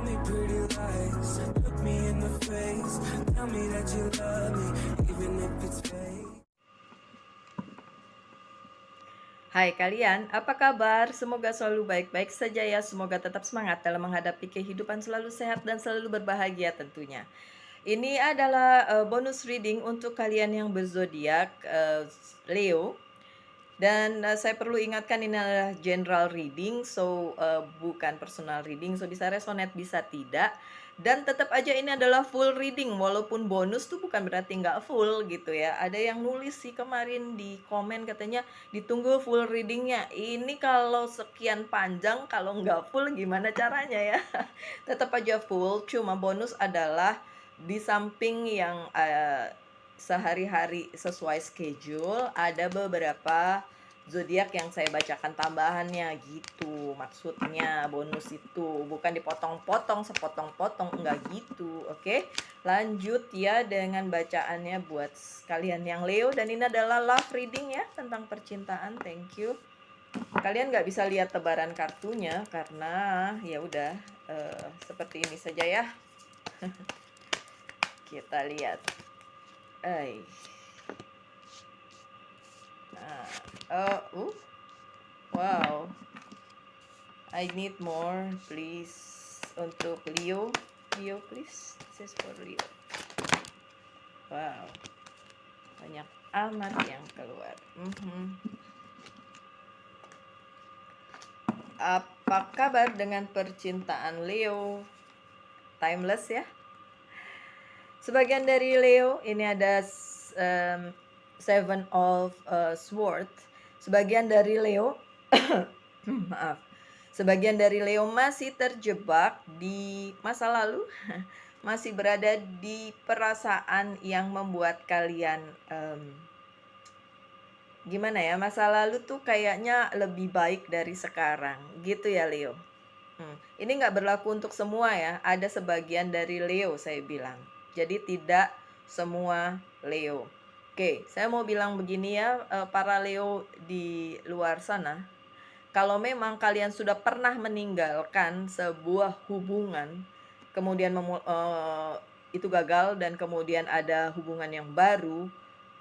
me pretty lies, look me in the face, tell me that you love me, even if it's fake. Hai kalian, apa kabar? Semoga selalu baik-baik saja ya. Semoga tetap semangat dalam menghadapi kehidupan, selalu sehat dan selalu berbahagia tentunya. Ini adalah bonus reading untuk kalian yang berzodiak Leo. Dan saya perlu ingatkan ini adalah general reading, so bukan personal reading, so bisa resonate bisa tidak. Dan tetap aja ini adalah full reading, walaupun bonus tuh bukan berarti nggak full gitu ya. Ada yang nulis sih kemarin di komen katanya ditunggu full readingnya. Ini kalau sekian panjang, kalau nggak full gimana caranya ya? Tetap aja full, cuma bonus adalah di samping yang sehari-hari sesuai schedule, ada beberapa zodiak yang saya bacakan tambahannya gitu. Maksudnya bonus itu bukan dipotong-potong, sepotong-potong, enggak gitu. Oke, lanjut ya dengan bacaannya buat kalian yang Leo. Dan ini adalah love reading ya, tentang percintaan. Thank you. Kalian nggak bisa lihat tebaran kartunya karena ya udah seperti ini saja ya. Kita lihat. Wow, I need more please untuk Leo. Leo please, this is for Leo. Wow, banyak amat yang keluar. Apa kabar dengan percintaan Leo? Timeless ya. Sebagian dari Leo ini ada Seven of Swords. Sebagian dari Leo maaf. Sebagian dari Leo masih terjebak di masa lalu, masih berada di perasaan yang membuat kalian gimana ya, masa lalu tuh kayaknya lebih baik dari sekarang gitu ya Leo. Ini nggak berlaku untuk semua ya, ada sebagian dari Leo saya bilang. Jadi tidak semua Leo. Oke, saya mau bilang begini ya, para Leo di luar sana. Kalau memang kalian sudah pernah meninggalkan sebuah hubungan, kemudian itu gagal dan kemudian ada hubungan yang baru,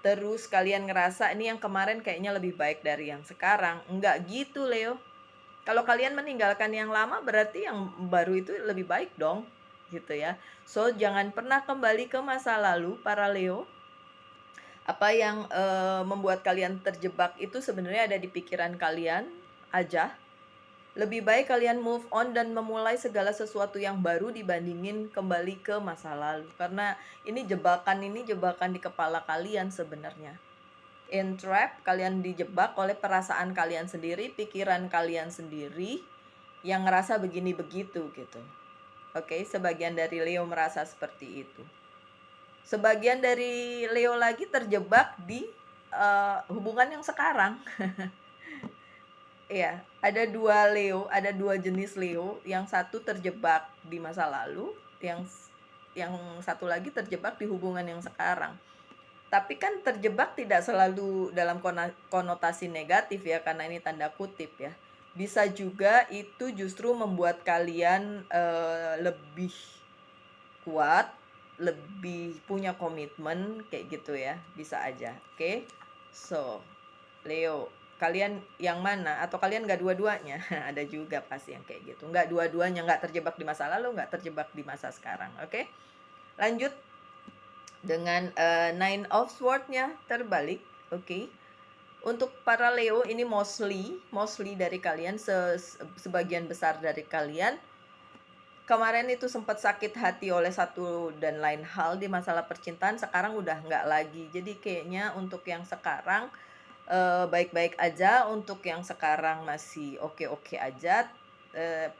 terus kalian ngerasa ini yang kemarin kayaknya lebih baik dari yang sekarang. Enggak gitu Leo. Kalau kalian meninggalkan yang lama berarti yang baru itu lebih baik dong, gitu ya. So jangan pernah kembali ke masa lalu para Leo. Apa yang membuat kalian terjebak itu sebenarnya ada di pikiran kalian aja. Lebih baik kalian move on dan memulai segala sesuatu yang baru dibandingin kembali ke masa lalu. Karena ini jebakan di kepala kalian sebenarnya. In trap, kalian dijebak oleh perasaan kalian sendiri, pikiran kalian sendiri yang ngerasa begini begitu gitu. Oke, sebagian dari Leo merasa seperti itu. Sebagian dari Leo lagi terjebak di hubungan yang sekarang. Iya, ada dua Leo, ada dua jenis Leo. Yang satu terjebak di masa lalu, yang satu lagi terjebak di hubungan yang sekarang. Tapi kan terjebak tidak selalu dalam konotasi negatif ya, karena ini tanda kutip ya. Bisa juga itu justru membuat kalian lebih kuat, lebih punya komitmen kayak gitu ya. Bisa aja. Oke. So, Leo, kalian yang mana? Atau kalian nggak dua-duanya? Ada juga pasti yang kayak gitu. Nggak dua-duanya, nggak terjebak di masa lalu, nggak terjebak di masa sekarang. Oke. Lanjut dengan Nine of Swords-nya terbalik. Oke. Untuk para Leo ini mostly dari kalian, sebagian besar dari kalian kemarin itu sempat sakit hati oleh satu dan lain hal di masalah percintaan, sekarang udah nggak lagi. Jadi kayaknya untuk yang sekarang baik-baik aja, untuk yang sekarang masih oke-oke aja.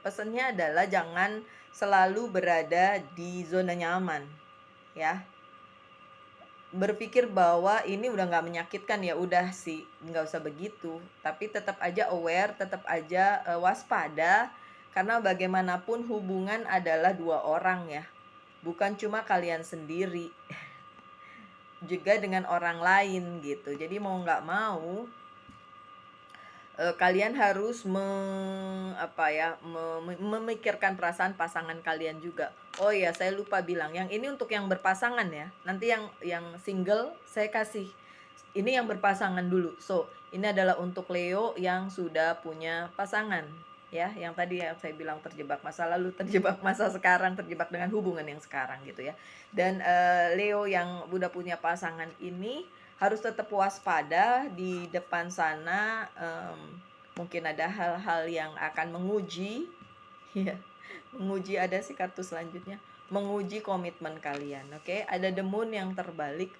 Pesannya adalah jangan selalu berada di zona nyaman ya. Berpikir bahwa ini udah nggak menyakitkan, ya udah sih nggak usah begitu, tapi tetap aja aware, tetap aja waspada, karena bagaimanapun hubungan adalah dua orang ya, bukan cuma kalian sendiri, juga dengan orang lain gitu. Jadi mau nggak mau kalian harus memikirkan perasaan pasangan kalian juga. Oh iya, saya lupa bilang, yang ini untuk yang berpasangan ya. Nanti yang single saya kasih. Ini yang berpasangan dulu. So, ini adalah untuk Leo yang sudah punya pasangan. Ya, yang tadi yang saya bilang terjebak masa lalu, terjebak masa sekarang, terjebak dengan hubungan yang sekarang gitu ya. Dan Leo yang udah punya pasangan ini harus tetap waspada di depan sana. Mungkin ada hal-hal yang akan menguji, ya, menguji, ada sih kartu selanjutnya, menguji komitmen kalian. Oke, ada the moon yang terbalik.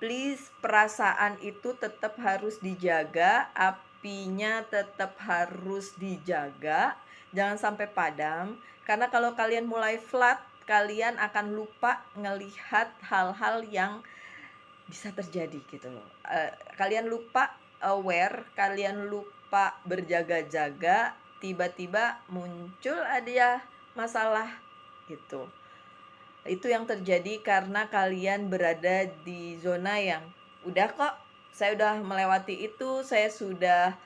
Please, perasaan itu tetap harus dijaga, apinya tetap harus dijaga, jangan sampai padam. Karena kalau kalian mulai flat, kalian akan lupa ngelihat hal-hal yang bisa terjadi gitu loh. Kalian lupa aware, kalian lupa berjaga-jaga, tiba-tiba muncul ada masalah gitu. Itu yang terjadi karena kalian berada di zona yang udah kok, saya udah melewati itu, saya sudah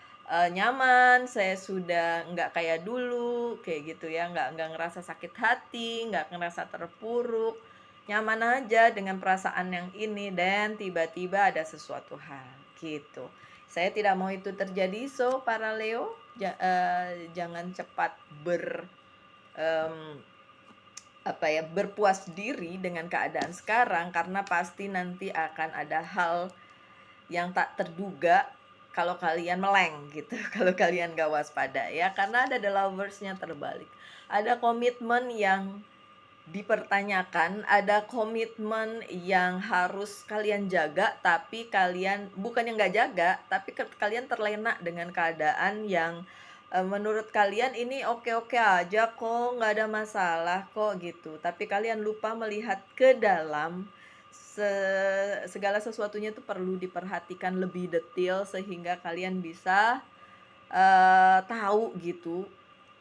nyaman, saya sudah nggak kayak dulu, kayak gitu ya, nggak ngerasa sakit hati, nggak ngerasa terpuruk, nyaman aja dengan perasaan yang ini, dan tiba-tiba ada sesuatu hal gitu. Saya tidak mau itu terjadi, so para Leo jangan cepat berpuas diri dengan keadaan sekarang, karena pasti nanti akan ada hal yang tak terduga kalau kalian meleng gitu. Kalau kalian gak waspada ya, karena ada the lovers-nya terbalik. Ada komitmen yang dipertanyakan, ada komitmen yang harus kalian jaga, tapi kalian bukan yang gak jaga, tapi kalian terlena dengan keadaan yang menurut kalian ini oke-oke aja kok, nggak ada masalah kok gitu. Tapi kalian lupa melihat ke dalam, segala sesuatunya itu perlu diperhatikan lebih detail sehingga kalian bisa tahu gitu.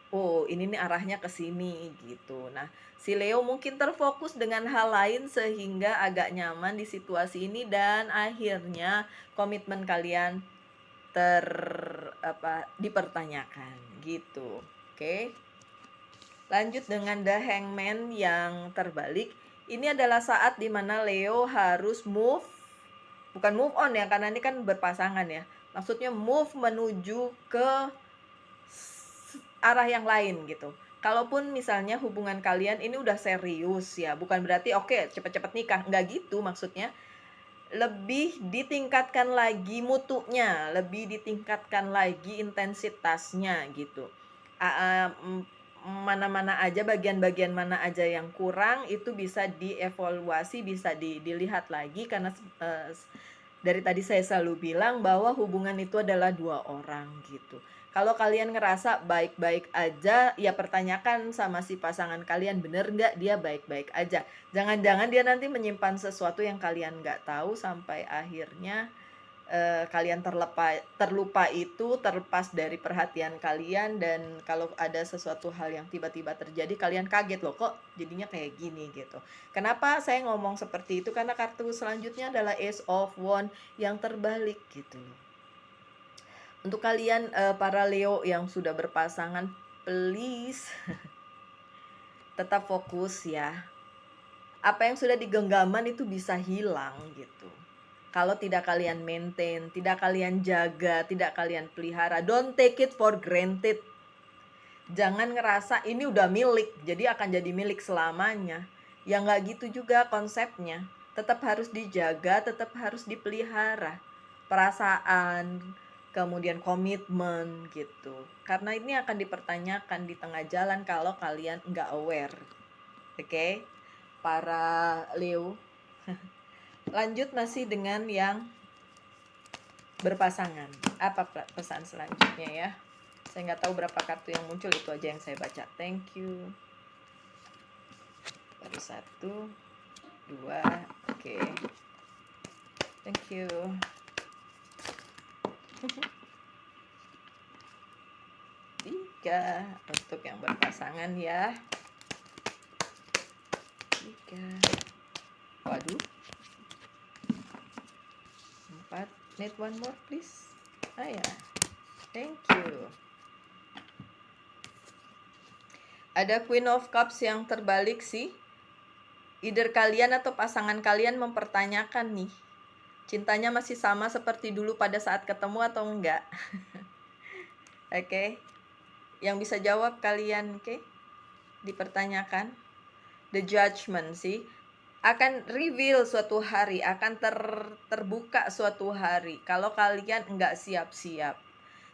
Oh, ini nih arahnya ke sini gitu. Nah, si Leo mungkin terfokus dengan hal lain sehingga agak nyaman di situasi ini, dan akhirnya komitmen kalian dipertanyakan gitu. Oke. Lanjut dengan the hangman yang terbalik. Ini adalah saat dimana Leo harus bukan move on ya, karena ini kan berpasangan ya. Maksudnya move menuju ke arah yang lain gitu. Kalaupun misalnya hubungan kalian ini udah serius ya, bukan berarti oke cepet-cepet nikah, nggak gitu maksudnya. Lebih ditingkatkan lagi mutunya, lebih ditingkatkan lagi intensitasnya gitu. Mana-mana aja, bagian-bagian mana aja yang kurang itu bisa dievaluasi, bisa dilihat lagi, karena dari tadi saya selalu bilang bahwa hubungan itu adalah dua orang gitu. Kalau kalian ngerasa baik-baik aja, ya pertanyakan sama si pasangan kalian, bener nggak dia baik-baik aja. Jangan-jangan dia nanti menyimpan sesuatu yang kalian nggak tahu, sampai akhirnya kalian terlupa itu, terlepas dari perhatian kalian. Dan kalau ada sesuatu hal yang tiba-tiba terjadi, kalian kaget loh kok jadinya kayak gini gitu. Kenapa saya ngomong seperti itu? Karena kartu selanjutnya adalah Ace of Wands yang terbalik gitu loh. Untuk kalian para Leo yang sudah berpasangan, please tetap fokus ya. Apa yang sudah digenggaman itu bisa hilang gitu. Kalau tidak kalian maintain, tidak kalian jaga, tidak kalian pelihara, don't take it for granted. Jangan ngerasa ini udah milik, jadi akan jadi milik selamanya. Ya nggak gitu juga konsepnya. Tetap harus dijaga, tetap harus dipelihara. Perasaan, kemudian komitmen gitu. Karena ini akan dipertanyakan di tengah jalan kalau kalian nggak aware. Oke? Para Leo. Lanjut masih dengan yang berpasangan. Apa pesan selanjutnya ya? Saya nggak tahu berapa kartu yang muncul, itu aja yang saya baca. Thank you. Baru 1, 2, oke. Thank you. 3 untuk yang berpasangan ya. 3. Waduh. 4. Need one more please. Ah ya, thank you. Ada Queen of Cups yang terbalik sih. Either kalian atau pasangan kalian mempertanyakan nih, cintanya masih sama seperti dulu pada saat ketemu atau enggak? Oke. Yang bisa jawab kalian, oke? Dipertanyakan. The judgment sih akan reveal suatu hari, akan terbuka suatu hari kalau kalian enggak siap-siap.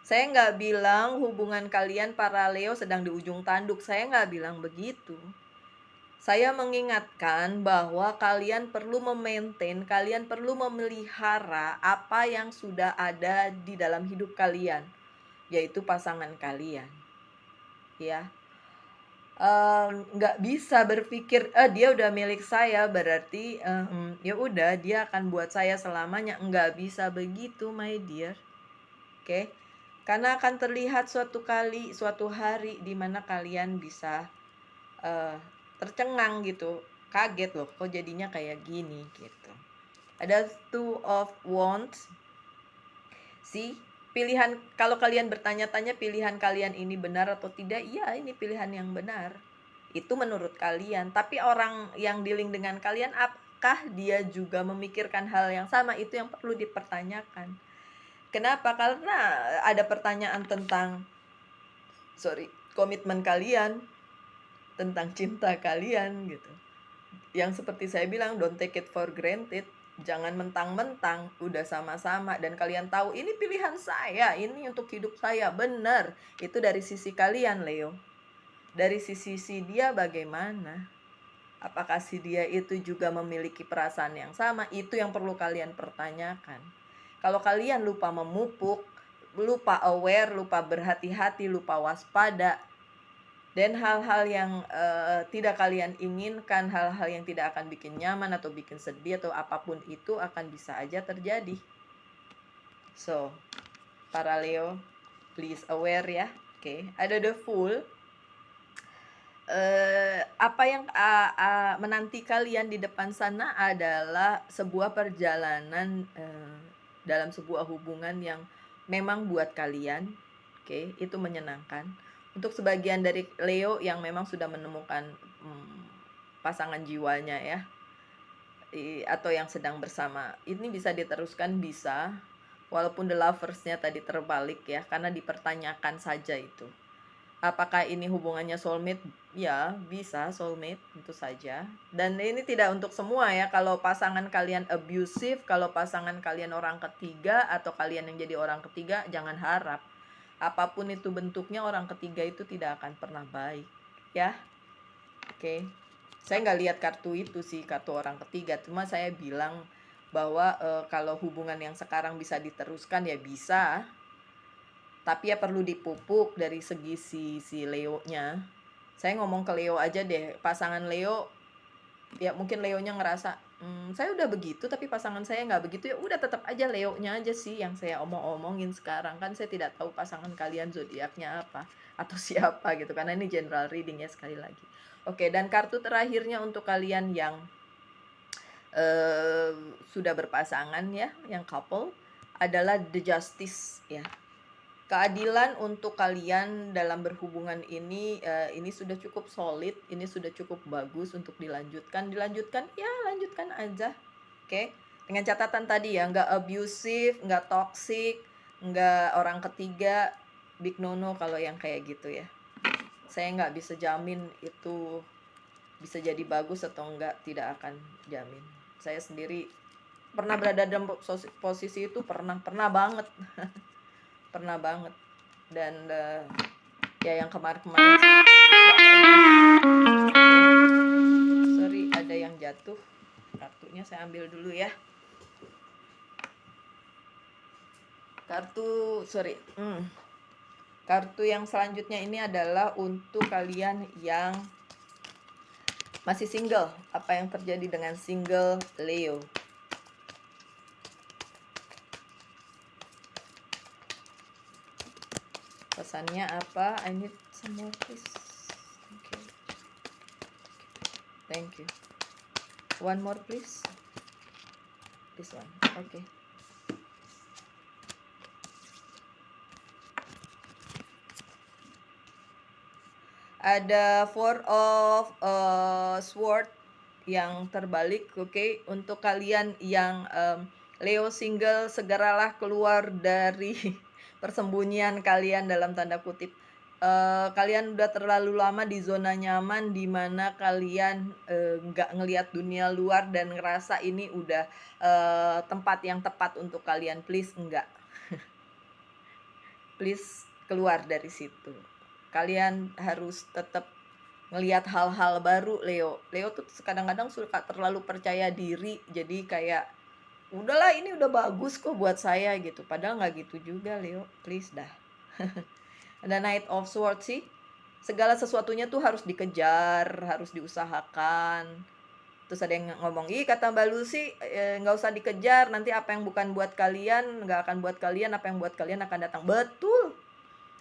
Saya nggak bilang hubungan kalian para Leo sedang di ujung tanduk. Saya nggak bilang begitu. Saya mengingatkan bahwa kalian perlu memaintain, kalian perlu memelihara apa yang sudah ada di dalam hidup kalian, yaitu pasangan kalian. Ya, nggak bisa berpikir, dia udah milik saya, berarti ya udah dia akan buat saya selamanya. Nggak bisa begitu, my dear. Oke, karena akan terlihat suatu hari di mana kalian bisa tercengang gitu, kaget loh kok jadinya kayak gini gitu. Ada Two of Wands sih, pilihan, kalau kalian bertanya-tanya pilihan kalian ini benar atau tidak, iya ini pilihan yang benar, itu menurut kalian. Tapi orang yang dealing dengan kalian, apakah dia juga memikirkan hal yang sama? Itu yang perlu dipertanyakan. Kenapa? Karena ada pertanyaan tentang komitmen kalian, tentang cinta kalian gitu. Yang seperti saya bilang, don't take it for granted. Jangan mentang-mentang udah sama-sama dan kalian tahu ini pilihan saya, ini untuk hidup saya, benar. Itu dari sisi kalian, Leo. Dari sisi dia bagaimana? Apakah si dia itu juga memiliki perasaan yang sama? Itu yang perlu kalian pertanyakan. Kalau kalian lupa memupuk, lupa aware, lupa berhati-hati, lupa waspada, dan hal-hal yang tidak kalian inginkan, hal-hal yang tidak akan bikin nyaman atau bikin sedih atau apapun itu akan bisa aja terjadi. So, para Leo, please aware ya. Oke, ada the Fool. Apa yang menanti kalian di depan sana adalah sebuah perjalanan dalam sebuah hubungan yang memang buat kalian, oke, itu menyenangkan. Untuk sebagian dari Leo yang memang sudah menemukan pasangan jiwanya ya, atau yang sedang bersama, ini bisa diteruskan, bisa, walaupun the Lovers-nya tadi terbalik ya, karena dipertanyakan saja itu. Apakah ini hubungannya soulmate? Ya, bisa soulmate, tentu saja. Dan ini tidak untuk semua ya. Kalau pasangan kalian abusive, kalau pasangan kalian orang ketiga, atau kalian yang jadi orang ketiga, jangan harap. Apapun itu bentuknya, orang ketiga itu tidak akan pernah baik. Ya, oke. Saya nggak lihat kartu itu sih, kartu orang ketiga. Cuma saya bilang bahwa kalau hubungan yang sekarang bisa diteruskan, ya bisa. Tapi ya perlu dipupuk dari segi si Leo-nya. Saya ngomong ke Leo aja deh, pasangan Leo, ya mungkin Leo-nya ngerasa, saya udah begitu tapi pasangan saya nggak begitu, ya udah tetap aja Leo-nya aja sih yang saya omongin sekarang. Kan saya tidak tahu pasangan kalian zodiaknya apa atau siapa gitu, karena ini general reading ya sekali lagi. Oke, dan kartu terakhirnya untuk kalian yang sudah berpasangan ya, yang couple, adalah The Justice ya. Keadilan untuk kalian dalam berhubungan ini sudah cukup solid, ini sudah cukup bagus untuk dilanjutkan ya, lanjutkan aja, oke? Dengan catatan tadi ya, nggak abusive, nggak toxic, nggak orang ketiga, big no kalau yang kayak gitu ya. Saya nggak bisa jamin itu bisa jadi bagus atau enggak, tidak akan jamin. Saya sendiri pernah berada dalam posisi itu, pernah banget. Pernah banget. Dan ya yang kemarin-kemarin sih sorry, ada yang jatuh, kartunya saya ambil dulu ya. Kartu yang selanjutnya ini adalah untuk kalian yang masih single. Apa yang terjadi dengan single Leo? Pesannya apa? I need some more please. Thank you. One more please. This one. Okay. Ada Four of Sword yang terbalik, oke. Untuk kalian yang Leo single, segeralah keluar dari persembunyian kalian dalam tanda kutip. Kalian udah terlalu lama di zona nyaman di mana kalian nggak ngelihat dunia luar dan ngerasa ini udah tempat yang tepat untuk kalian. Please enggak. Please keluar dari situ. Kalian harus tetap ngelihat hal-hal baru. Leo tuh kadang-kadang suka terlalu percaya diri, jadi kayak udahlah ini udah bagus kok buat saya gitu, padahal nggak gitu juga. Leo, please dah. Ada Knight of Swords sih, segala sesuatunya tuh harus dikejar, harus diusahakan. Terus ada yang ngomong, ih kata Mbak Lucy, nggak usah dikejar, nanti apa yang bukan buat kalian nggak akan buat kalian, apa yang buat kalian akan datang. Betul,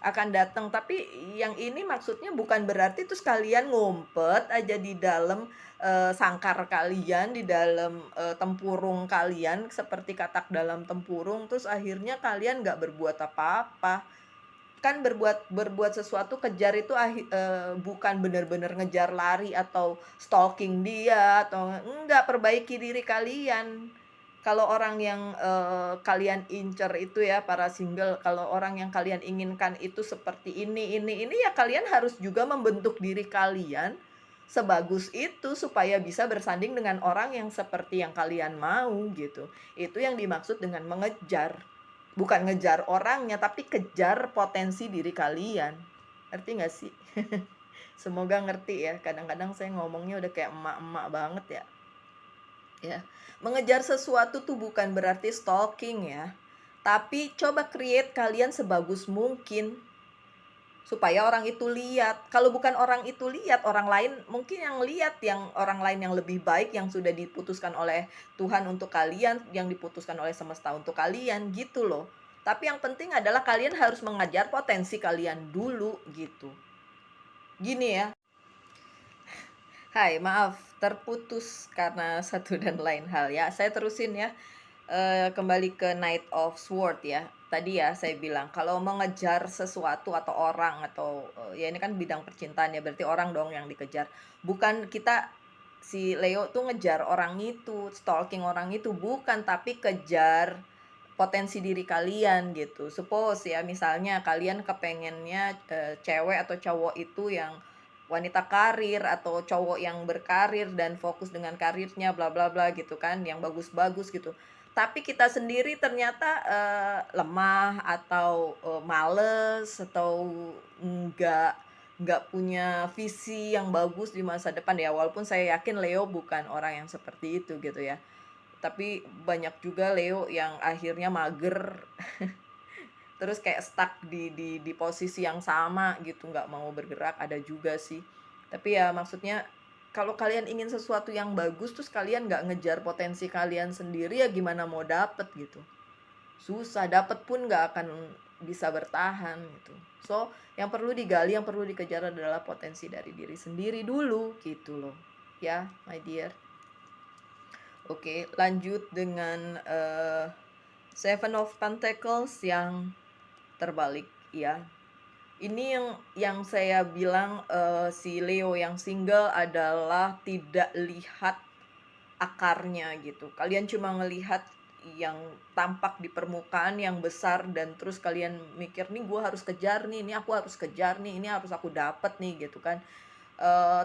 akan datang. Tapi yang ini maksudnya bukan berarti terus kalian ngumpet aja di dalam sangkar kalian, di dalam tempurung kalian, seperti katak dalam tempurung, terus akhirnya kalian nggak berbuat apa-apa. Kan berbuat sesuatu, kejar itu bukan benar-benar ngejar lari atau stalking dia, atau enggak, perbaiki diri kalian. Kalau orang yang kalian incer itu ya, para single, kalau orang yang kalian inginkan itu seperti ini, ya kalian harus juga membentuk diri kalian sebagus itu supaya bisa bersanding dengan orang yang seperti yang kalian mau gitu. Itu yang dimaksud dengan mengejar. Bukan ngejar orangnya, tapi kejar potensi diri kalian. Ngerti gak sih? Semoga ngerti ya. Kadang-kadang saya ngomongnya udah kayak emak-emak banget ya. Ya, mengejar sesuatu tuh bukan berarti stalking ya. Tapi coba create kalian sebagus mungkin supaya orang itu lihat. Kalau bukan orang itu lihat, orang lain mungkin yang lihat, yang orang lain yang lebih baik, yang sudah diputuskan oleh Tuhan untuk kalian, yang diputuskan oleh semesta untuk kalian gitu loh. Tapi yang penting adalah kalian harus mengajar potensi kalian dulu gitu. Gini ya. Hai, maaf terputus karena satu dan lain hal ya. Saya terusin ya. Kembali ke Knight of Sword ya. Tadi ya saya bilang kalau mengejar sesuatu atau orang atau ya ini kan bidang percintaan ya, berarti orang dong yang dikejar. Bukan kita, si Leo tuh ngejar orang itu, stalking orang itu bukan, tapi kejar potensi diri kalian gitu. Suppose ya, misalnya kalian kepengennya cewek atau cowok itu yang wanita karir atau cowok yang berkarir dan fokus dengan karirnya bla bla bla gitu kan, yang bagus-bagus gitu. Tapi kita sendiri ternyata lemah atau males atau enggak punya visi yang bagus di masa depan ya. Walaupun saya yakin Leo bukan orang yang seperti itu gitu ya. Tapi banyak juga Leo yang akhirnya mager terus kayak stuck di posisi yang sama gitu, nggak mau bergerak, ada juga sih. Tapi ya maksudnya kalau kalian ingin sesuatu yang bagus terus kalian nggak ngejar potensi kalian sendiri, ya gimana mau dapet gitu. Susah, dapet pun nggak akan bisa bertahan gitu. So yang perlu digali, yang perlu dikejar adalah potensi dari diri sendiri dulu gitu loh ya, my dear. Oke, lanjut dengan Seven of Pentacles yang terbalik ya. Ini yang saya bilang, si Leo yang single adalah tidak lihat akarnya gitu. Kalian cuma ngelihat yang tampak di permukaan yang besar, dan terus kalian mikir nih gue harus kejar nih, ini aku harus kejar nih, ini harus aku dapet nih gitu kan.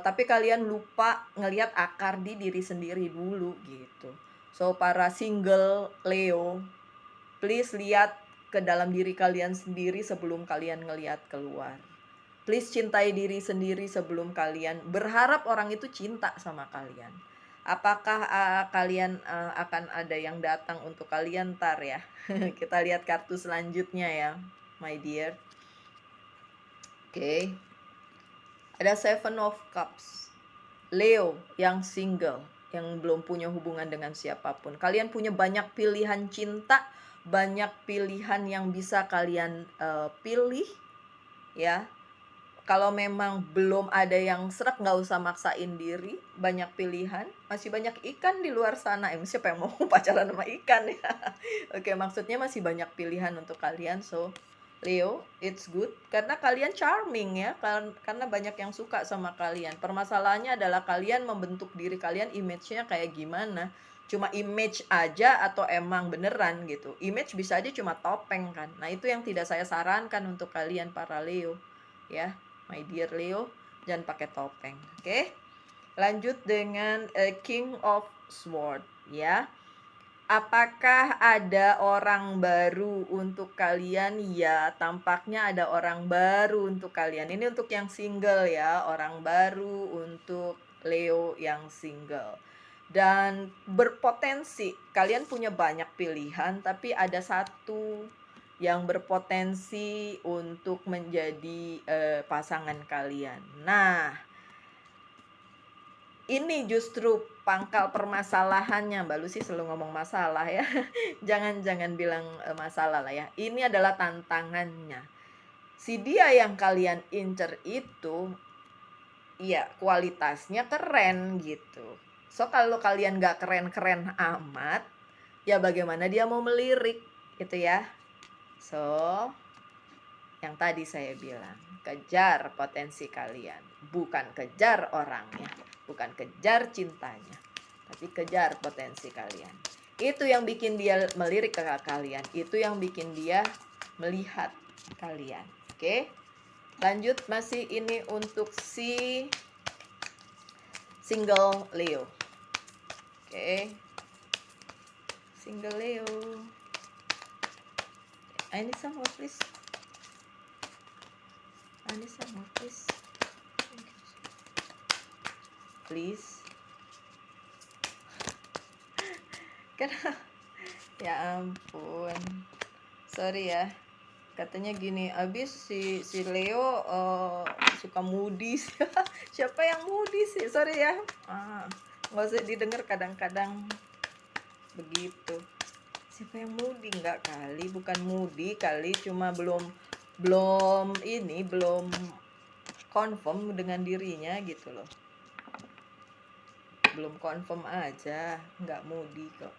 Tapi kalian lupa ngelihat akar di diri sendiri dulu gitu. So para single Leo, please lihat ke dalam diri kalian sendiri sebelum kalian ngelihat keluar. Please cintai diri sendiri sebelum kalian berharap orang itu cinta sama kalian. Apakah kalian akan ada yang datang untuk kalian ntar ya? Kita lihat kartu selanjutnya ya, my dear. Oke. Ada Seven of Cups. Leo yang single, yang belum punya hubungan dengan siapapun. Kalian punya banyak pilihan cinta, banyak pilihan yang bisa kalian pilih ya. Kalau memang belum ada yang serak, nggak usah maksain diri, banyak pilihan, masih banyak ikan di luar sana. Siapa yang mau pacaran sama ikan ya? Oke, maksudnya masih banyak pilihan untuk kalian. So Leo, it's good karena kalian charming ya, karena banyak yang suka sama kalian. Permasalahannya adalah kalian membentuk diri kalian image-nya kayak gimana. Cuma image aja atau emang beneran gitu. Image bisa aja cuma topeng kan. Nah, itu yang tidak saya sarankan untuk kalian para Leo. Ya, my dear Leo, jangan pakai topeng. Oke? Lanjut dengan King of Sword ya. Apakah ada orang baru untuk kalian? Ya, tampaknya ada orang baru untuk kalian. Ini untuk yang single ya, orang baru untuk Leo yang single. Dan berpotensi, kalian punya banyak pilihan, tapi ada satu yang berpotensi untuk menjadi pasangan kalian. Nah, ini justru pangkal permasalahannya. Mbak Lucy selalu ngomong masalah ya. Jangan bilang masalah lah ya. Ini adalah tantangannya. Si dia yang kalian incer itu, ya kualitasnya keren gitu. So kalau kalian gak keren-keren amat, ya bagaimana dia mau melirik gitu ya. So yang tadi saya bilang, kejar potensi kalian, bukan kejar orangnya, bukan kejar cintanya, tapi kejar potensi kalian. Itu yang bikin dia melirik ke kalian, itu yang bikin dia melihat kalian. Oke, lanjut, masih ini untuk si single Leo. Oke, single Leo. I need some more please. I need some more please. Please. Kenapa? Ya ampun. Sorry ya. Katanya gini, abis si Leo suka moody. Siapa yang moody sih? Sorry ya. Nggak usah didengar, kadang-kadang begitu. Siapa yang moody? Enggak kali, bukan moody kali, cuma belum confirm dengan dirinya gitu loh. Belum confirm aja, nggak moody kok.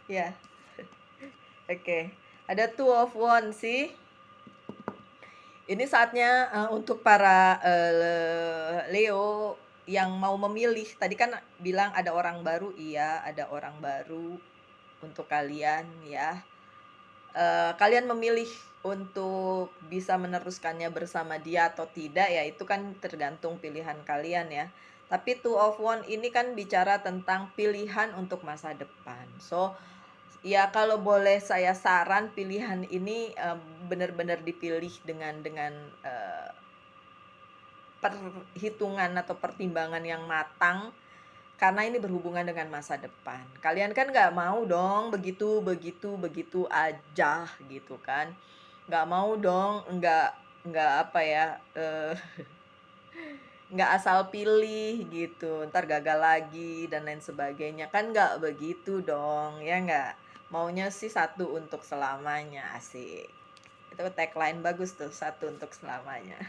Ya. Oke. Ada Two of Wands sih. Ini saatnya untuk para Leo yang mau memilih. Tadi kan bilang ada orang baru, iya ada orang baru untuk kalian ya. Kalian memilih untuk bisa meneruskannya bersama dia atau tidak ya, itu kan tergantung pilihan kalian ya. Tapi Two of Wands ini kan bicara tentang pilihan untuk masa depan. So ya kalau boleh saya saran, pilihan ini benar-benar dipilih dengan perhitungan atau pertimbangan yang matang, karena ini berhubungan dengan masa depan. Kalian kan nggak mau dong begitu aja gitu kan. Nggak mau dong, nggak apa ya, nggak asal pilih gitu, ntar gagal lagi dan lain sebagainya. Kan nggak begitu dong, ya nggak? Maunya sih satu untuk selamanya, asik. Itu tagline bagus tuh, satu untuk selamanya.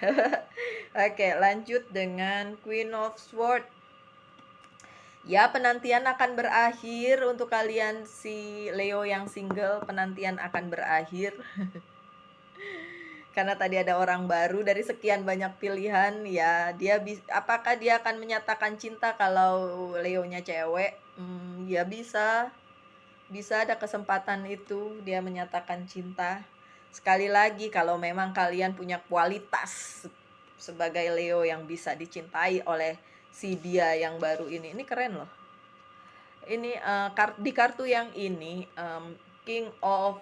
Oke, lanjut dengan Queen of Swords. Ya, penantian akan berakhir untuk kalian si Leo yang single, penantian akan berakhir. Karena tadi ada orang baru dari sekian banyak pilihan ya, apakah dia akan menyatakan cinta kalau Leonya cewek? Ya bisa ada kesempatan itu dia menyatakan cinta. Sekali lagi, kalau memang kalian punya kualitas sebagai Leo yang bisa dicintai oleh si dia yang baru ini keren loh. Ini di kartu yang ini King of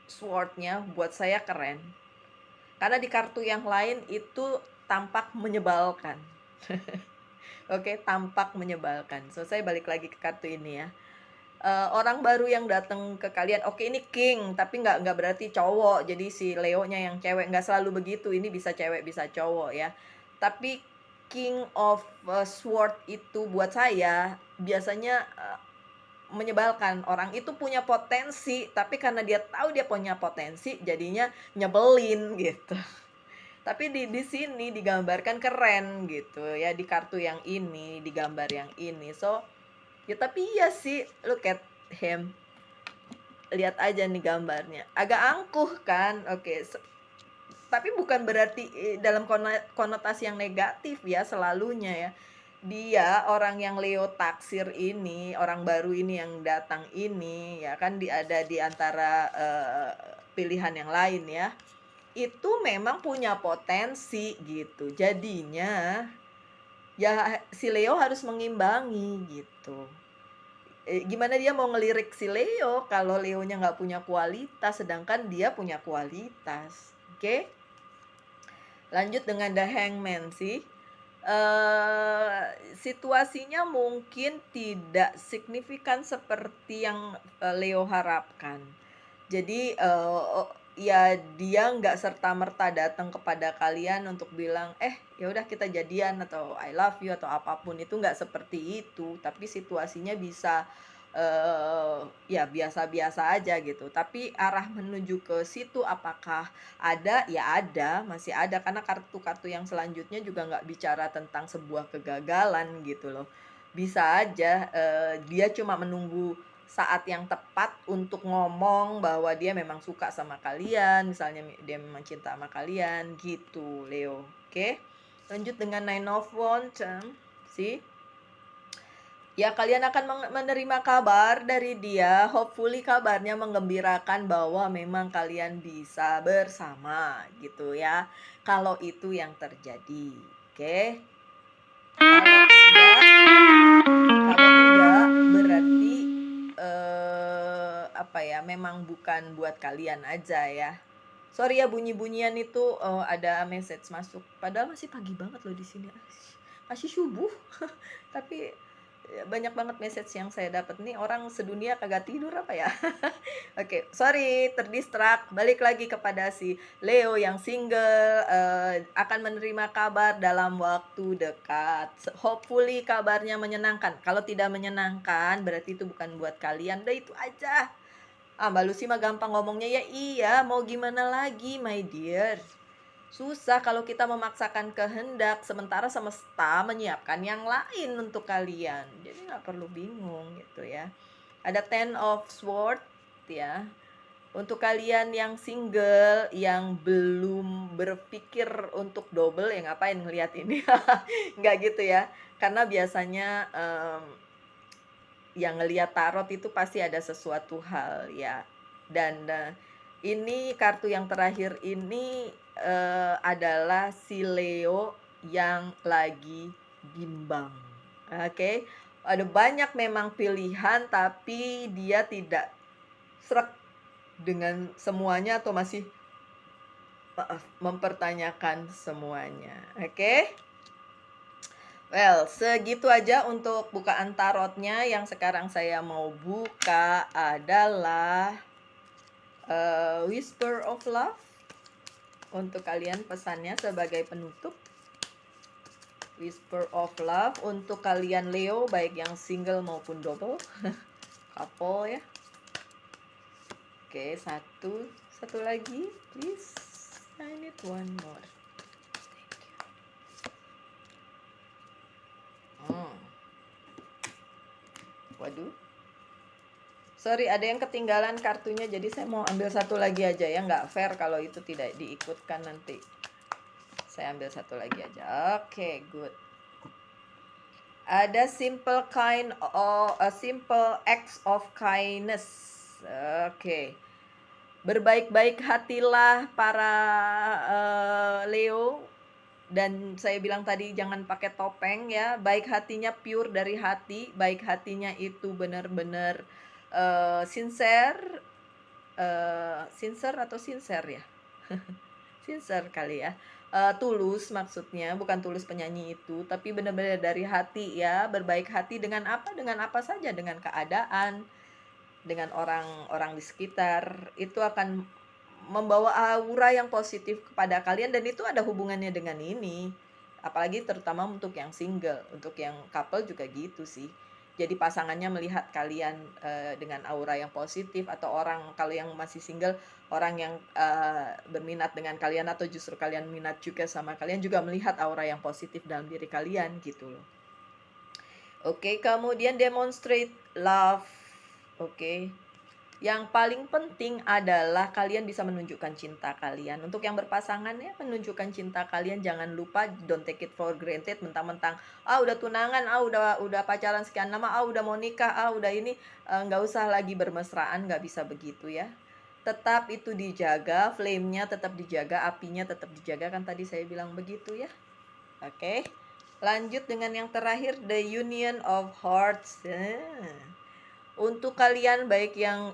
Sword-nya buat saya keren. Karena di kartu yang lain itu tampak menyebalkan. Oke, tampak menyebalkan. So saya balik lagi ke kartu ini ya. Orang baru yang datang ke kalian, oke ini king, tapi nggak berarti cowok. Jadi si Leo-nya yang cewek, nggak selalu begitu. Ini bisa cewek, bisa cowok ya. Tapi King of Sword itu buat saya biasanya menyebalkan. Orang itu punya potensi, tapi karena dia tahu dia punya potensi, jadinya nyebelin gitu. Tapi di sini digambarkan keren gitu ya, di kartu yang ini, di gambar yang ini. So ya tapi iya sih, look at him. lihat aja nih gambarnya. Agak angkuh kan? Oke, tapi bukan berarti dalam konotasi yang negatif ya selalunya ya. Dia orang yang Leo taksir ini, orang baru ini yang datang ini ya kan ada di antara pilihan yang lain ya. Itu memang punya potensi gitu. Jadinya ya si Leo harus mengimbangi gitu. Gimana dia mau ngelirik si Leo kalau Leonya nggak punya kualitas, sedangkan dia punya kualitas. Oke? Lanjut dengan The Hangman sih. Situasinya mungkin tidak signifikan seperti yang Leo harapkan. Jadi ya dia nggak serta-merta datang kepada kalian untuk bilang ya udah kita jadian atau I love you atau apapun, itu nggak seperti itu. Tapi situasinya bisa ya biasa-biasa aja gitu. Tapi arah menuju ke situ apakah ada? Ya ada, masih ada, karena kartu-kartu yang selanjutnya juga nggak bicara tentang sebuah kegagalan gitu loh. Bisa aja dia cuma menunggu saat yang tepat untuk ngomong bahwa dia memang suka sama kalian, misalnya dia memang cinta sama kalian gitu, Leo. Oke. Lanjut dengan Nine of Wands, sih. Ya, kalian akan menerima kabar dari dia. Hopefully kabarnya menggembirakan bahwa memang kalian bisa bersama gitu ya. Kalau itu yang terjadi. Oke. Kalau enggak berarti apa ya? Memang bukan buat kalian aja ya. Sorry ya bunyi-bunyian itu ada message masuk. Padahal masih pagi banget loh di sini. Masih subuh. Tapi banyak banget message yang saya dapat nih, orang sedunia kagak tidur apa ya. Oke, sorry terdistrak. Balik lagi kepada si Leo yang single, akan menerima kabar dalam waktu dekat. Hopefully kabarnya menyenangkan. Kalau tidak menyenangkan berarti itu bukan buat kalian. Udah itu aja. Mbak Lucy mah gampang ngomongnya, ya iya mau gimana lagi my dear. Susah kalau kita memaksakan kehendak, sementara semesta menyiapkan yang lain untuk kalian. Jadi nggak perlu bingung gitu ya. Ada Ten of Swords ya. Untuk kalian yang single, yang belum berpikir untuk double, ya ngapain ngeliat ini. Nggak gitu ya. Karena biasanya yang ngeliat tarot itu pasti ada sesuatu hal ya. Dan ini kartu yang terakhir ini adalah si Leo yang lagi bimbang. Oke. Ada banyak memang pilihan tapi dia tidak srek dengan semuanya atau masih mempertanyakan semuanya. Oke. Well, segitu aja untuk bukaan tarotnya. Yang sekarang saya mau buka adalah Whisper of Love. Untuk kalian pesannya sebagai penutup. Whisper of Love untuk kalian Leo, baik yang single maupun double. Couple ya. Oke, satu lagi please. I need one more. Thank you. Waduh. Sorry, ada yang ketinggalan kartunya, jadi saya mau ambil satu lagi aja ya. Nggak fair kalau itu tidak diikutkan nanti. Saya ambil satu lagi aja. Oke, good. Ada simple acts of kindness. Oke. Berbaik-baik hatilah para Leo. Dan saya bilang tadi jangan pakai topeng ya. Baik hatinya pure dari hati. Baik hatinya itu benar-benar sincere. Sincere atau sincere ya? Sincere kali ya. Tulus maksudnya, bukan tulus penyanyi itu, tapi benar-benar dari hati ya. Berbaik hati dengan apa? Dengan apa saja, dengan keadaan, dengan orang-orang di sekitar. Itu akan membawa aura yang positif kepada kalian, dan itu ada hubungannya dengan ini. Apalagi terutama untuk yang single, untuk yang couple juga gitu sih. Jadi pasangannya melihat kalian dengan aura yang positif, atau orang kalau yang masih single, orang yang berminat dengan kalian atau justru kalian minat juga sama kalian juga melihat aura yang positif dalam diri kalian gitu loh. Oke, kemudian demonstrate love. Oke. Yang paling penting adalah kalian bisa menunjukkan cinta kalian. Untuk yang berpasangan ya, menunjukkan cinta kalian, jangan lupa, don't take it for granted mentang-mentang udah tunangan, udah pacaran sekian lama, udah mau nikah, udah ini, nggak usah lagi bermesraan, nggak bisa begitu ya. Tetap itu dijaga, flame-nya tetap dijaga, apinya tetap dijaga, kan tadi saya bilang begitu ya. Oke. Lanjut dengan yang terakhir, the union of hearts. Untuk kalian baik yang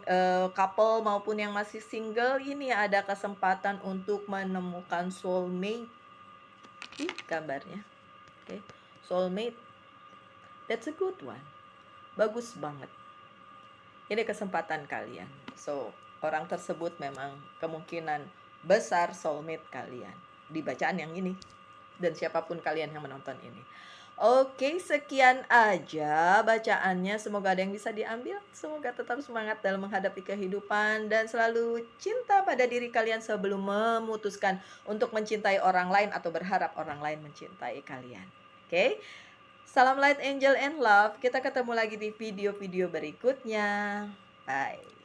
couple maupun yang masih single, ini ada kesempatan untuk menemukan soulmate. Ih, gambarnya. Oke. Soulmate. That's a good one. Bagus banget. Ini kesempatan kalian. So, orang tersebut memang kemungkinan besar soulmate kalian di bacaan yang ini. Dan siapapun kalian yang menonton ini. Oke, sekian aja bacaannya. Semoga ada yang bisa diambil. Semoga tetap semangat dalam menghadapi kehidupan dan selalu cinta pada diri kalian sebelum memutuskan untuk mencintai orang lain atau berharap orang lain mencintai kalian. Oke. Salam light, angel, and love. Kita ketemu lagi di video-video berikutnya. Bye.